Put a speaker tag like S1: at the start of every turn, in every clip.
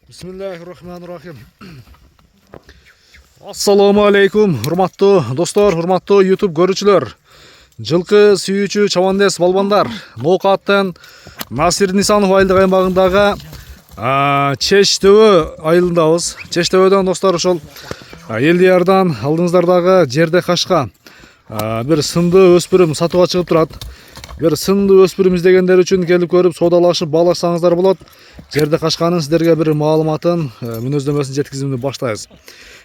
S1: Bismillahirrahmanirrahim. Assalamu alaikum, hurmatlı dostlar, hurmatlı YouTube görücüler. Жылкы сүйүүчү чабандес балбандар. Ноокаттан Насир Нисанов айылдык аймагындагы Чештөбө айылындабыз. Чештөбөдөн достор ошол Элдиярдан алдыңыздардагы жерде кашка бир сынды өспүрүм сатууга чыгып турат. Бир сынды өспүрүм издегендер үчүн келип көрүп соодалашып баалашсаңыздар болот. Жерде кашканын сиздерге бир маалыматын, мүнөздөмөсүн жеткизүүнү баштайбыз.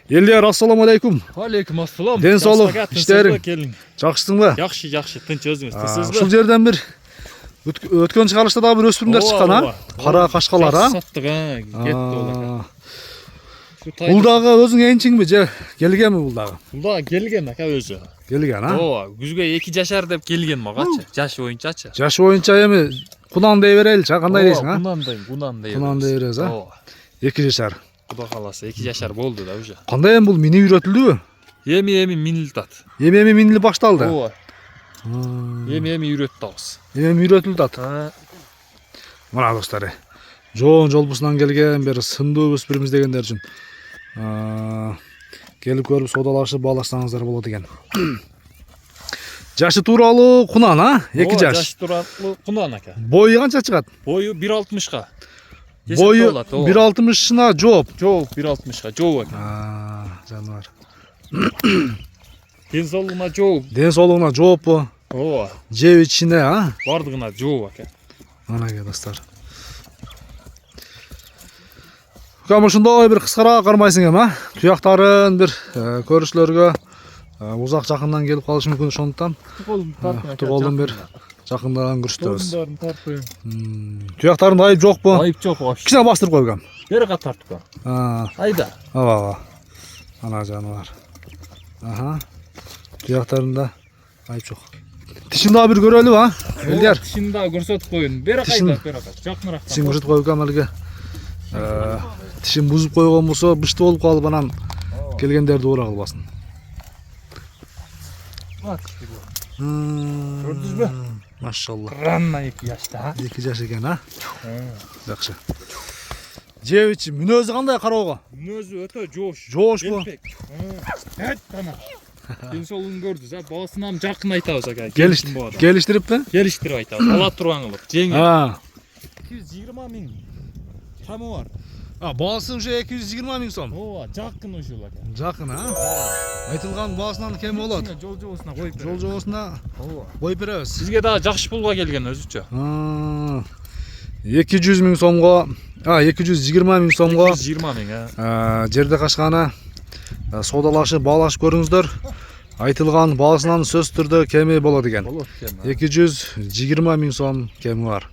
S1: Элдияр, ассаламу алейкум.
S2: Алейкум ассалам.
S1: Ден соолук, иштериң жакшысыңбы?
S2: Жакшы, тынч өзүңүз тынчсызбы?
S1: Ушул жерден бир өткөн чыгарылышта дагы бир өспүрүмдөр чыккан, кара кашкалар,
S2: саттык, кетти олар.
S1: Бул дагы өзүң энчиңби же келгенби бул дагы?
S2: Бул дагы келген ака өзү.
S1: Келген,
S2: Ооба, күзгө 2 жашар деп келген магачы. Жаш боюнчачы.
S1: Жаш боюнча эми кунан дей береличи, кандай дейсиң,
S2: Кунан дей.
S1: Кунан дей беребиз,
S2: Ооба.
S1: 2 жашар.
S2: Куда каласа 2 жашар болду да уже.
S1: Кандай эми бул мини үйрөтүлдүбү?
S2: Эми минилип атат.
S1: Эми минилип башталды.
S2: Ооба. Эми үйрөттүбүз.
S1: Эми үйрөтүлүп атат. Мына достор, жоон жолбусунан келген бир сындуу өспүрүм издегендер үчүн келип көрүп соодалашып баалашсаңыздар болот экен. Жашы тууралуу кунан, 2 жаш.
S2: Жашы тууралуу кунан ака.
S1: Бою канча чыгат?
S2: Бою 1.60га.
S1: Бою 1.60-ына жооп.
S2: Жооп 1.60га жооп ака.
S1: Жаныбар.
S2: Ден соолугуна жооп.
S1: Ден соолугуна жооппу?
S2: Ооба.
S1: Жеп ичине,
S2: Бардыгына жооп ака.
S1: Мына ке достор. Кам ушундай бир кыскараак кармайсың эми, Туяктарын бир көрүүчүлөргө узак жакындан келип калышы мүмкүн, ошондуктан колдун бир жакындаган көрсөтөбүз. Туяктарында айып жокпу?
S2: Айып жок вообще.
S1: Кичине бастырып койгам.
S2: Бери тартып көр. Айда.
S1: Ооба. Ана жаныбар. Туяктарында айып жок. Тишин дагы бир көрөлүбү, Элдияр?
S2: Тишин дагы көрсөтүп коюн. Бери кайда, бери кайда. Жакыныраак.
S1: Тишин көрсөтүп койгам элге. Тишин бузуп койгон болсо, бышты болуп калып анан келгендерди уура кылбасын.
S2: Көрдүңүзбү?
S1: Машалла.
S2: Ранна 2 жашта.
S1: 2 жаш экен, Жакшы. Жебичи мүнөзү кандай кароого?
S2: Мүнөзү өтө жоош.
S1: Жоошпу?
S2: Ана. Ден соолугун көрдүз, баасынан жакын айтабыз ака.
S1: Келиштириппи?
S2: Келиштирип айтабыз. Ала турган кылып. Жеңил. 220 миң. Камы бар.
S1: Баасы уже 220 миң сом.
S2: Ооба, жакын ушул ака.
S1: Жакын, Айтылган баасынан кем болот?
S2: Жол жобосуна коюп беребиз.
S1: Жол жобосуна коюп беребиз.
S2: Сизге дагы жакшы пулга келген өзүчө.
S1: 200 миң сомго, 220 миң сомго
S2: 220 миң,
S1: жерде кашканы соодалашып баалашып көрүңүздөр. Айтылган баасынан сөзсүз түрдө кеми болот экен. 220 миң сом кеми бар.